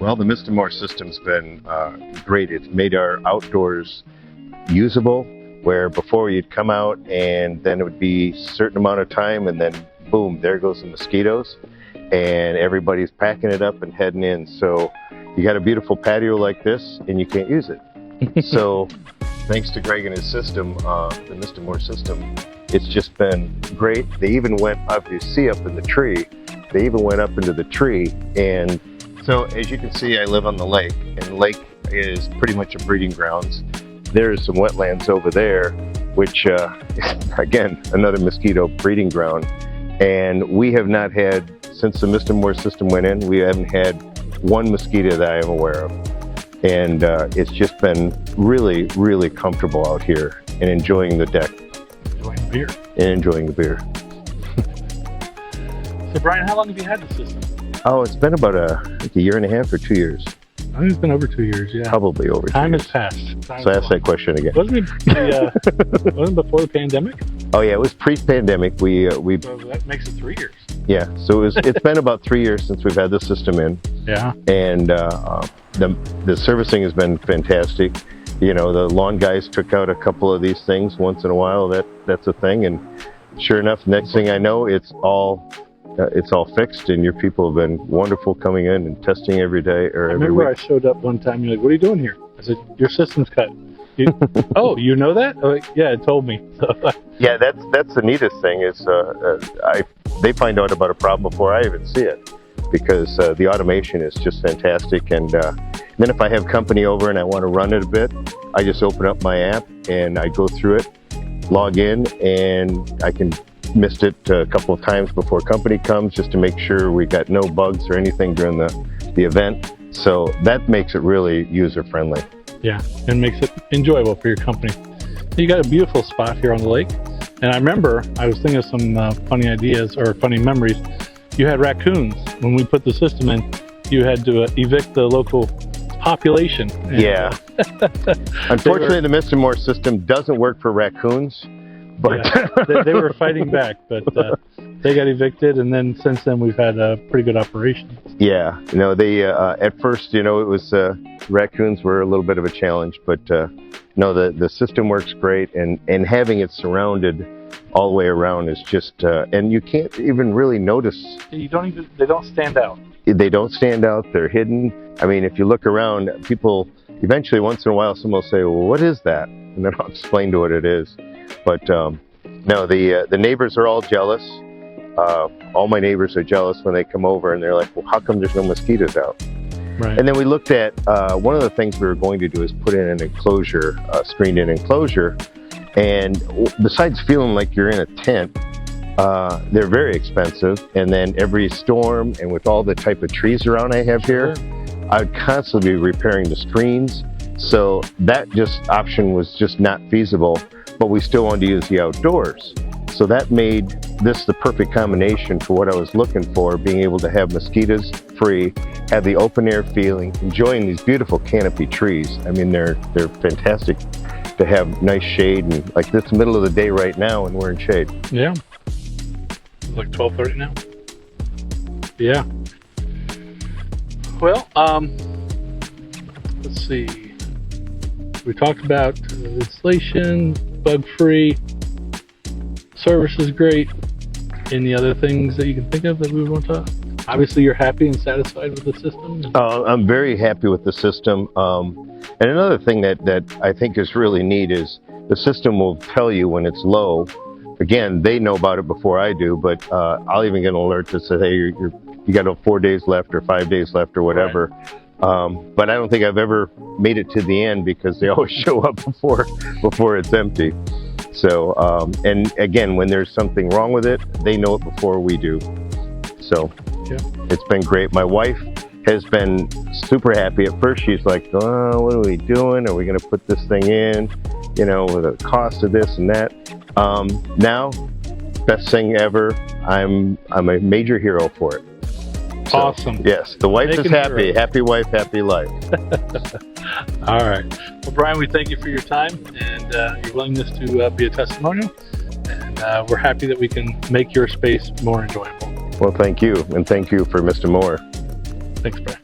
Well, the Mr. Moore system's been great. It's made our outdoors usable, where before you'd come out and then it would be a certain amount of time and then boom, there goes the mosquitoes and everybody's packing it up and heading in. So you got a beautiful patio like this and you can't use it. So thanks to Greg and his system, the Mr. Moore system, it's just been great. They even went up, you see up in the tree, they even went up into the tree. And so as you can see, I live on the lake, and the lake is pretty much a breeding grounds. There's some wetlands over there, which again, another mosquito breeding ground. And we have not had, since the Mr. Moore system went in, we haven't had one mosquito that I am aware of. And it's just been really, really comfortable out here and enjoying the deck. Enjoying the beer. And enjoying the beer. So Brian, how long have you had the system? Oh, it's been about like a year and a half or 2 years. I think it's been over 2 years, yeah. Probably over 2 Time years. has passed. So ask that question again. Wasn't it wasn't it before the pandemic? Oh yeah, it was pre-pandemic. We So that makes it 3 years. yeah. So it's been about 3 years since we've had the system in, Yeah. and the servicing has been fantastic. You know, the lawn guys took out a couple of these things once in a while. That's a thing, and sure enough, next thing I know, it's all fixed, and your people have been wonderful coming in and testing every day or I every remember week. I showed up one time, you're like, what are you doing here? I said, your system's cut. Oh, you know that? Oh, yeah, it told me. Yeah, that's the neatest thing is they find out about a problem before I even see it, because the automation is just fantastic. And then if I have company over and I want to run it a bit, I just open up my app and I go through it, log in, and I can missed it a couple of times before company comes just to make sure we got no bugs or anything during the event. So that makes it really user friendly. Yeah, and makes it enjoyable for your company. You got a beautiful spot here on the lake. And I remember, I was thinking of some funny ideas or funny memories. You had raccoons. When we put the system in, you had to evict the local population. And, yeah. Unfortunately, the Mr. Moore system doesn't work for raccoons. But yeah, they were fighting back, but they got evicted, and then since then we've had a pretty good operation. Yeah, you know, they at first, you know, it was raccoons were a little bit of a challenge, but no, the system works great, and having it surrounded all the way around is just, and you can't even really notice. They don't stand out. They don't stand out. They're hidden. I mean, if you look around, people eventually, once in a while, someone will say, "Well, what is that?" And then I'll explain to what it is. But no, the neighbors are all jealous. All my neighbors are jealous when they come over and they're like, well, how come there's no mosquitoes out? Right. And then we looked at, one of the things we were going to do is put in an enclosure, screened in enclosure. And besides feeling like you're in a tent, they're very expensive. And then every storm and with all the type of trees around I have here, I would constantly be repairing the screens. So that option was just not feasible, but we still wanted to use the outdoors. So that made this the perfect combination for what I was looking for, being able to have mosquitoes free, have the open air feeling, enjoying these beautiful canopy trees. I mean, they're fantastic to have nice shade, and like this middle of the day right now, and we're in shade. Yeah. It's like 12:30 now. Yeah. Well, let's see. We talked about installation, bug-free, service is great. Any other things that you can think of that we want to? Obviously, you're happy and satisfied with the system. I'm very happy with the system. And another thing that I think is really neat is the system will tell you when it's low. Again, they know about it before I do, but I'll even get an alert that says, hey, you got 4 days left or 5 days left or whatever. Right. But I don't think I've ever made it to the end because they always show up before it's empty. So, and again, when there's something wrong with it, they know it before we do. So yeah, it's been great. My wife has been super happy. At first she's like, oh, what are we doing? Are we going to put this thing in, you know, with the cost of this and that? Now, best thing ever. I'm a major hero for it. So, awesome. Yes, the wife is happy. Heroes. Happy wife, happy life. All right. Well, Brian, we thank you for your time and your willingness to be a testimonial. And we're happy that we can make your space more enjoyable. Well, thank you. And thank you for Mr. Moore. Thanks, Brian.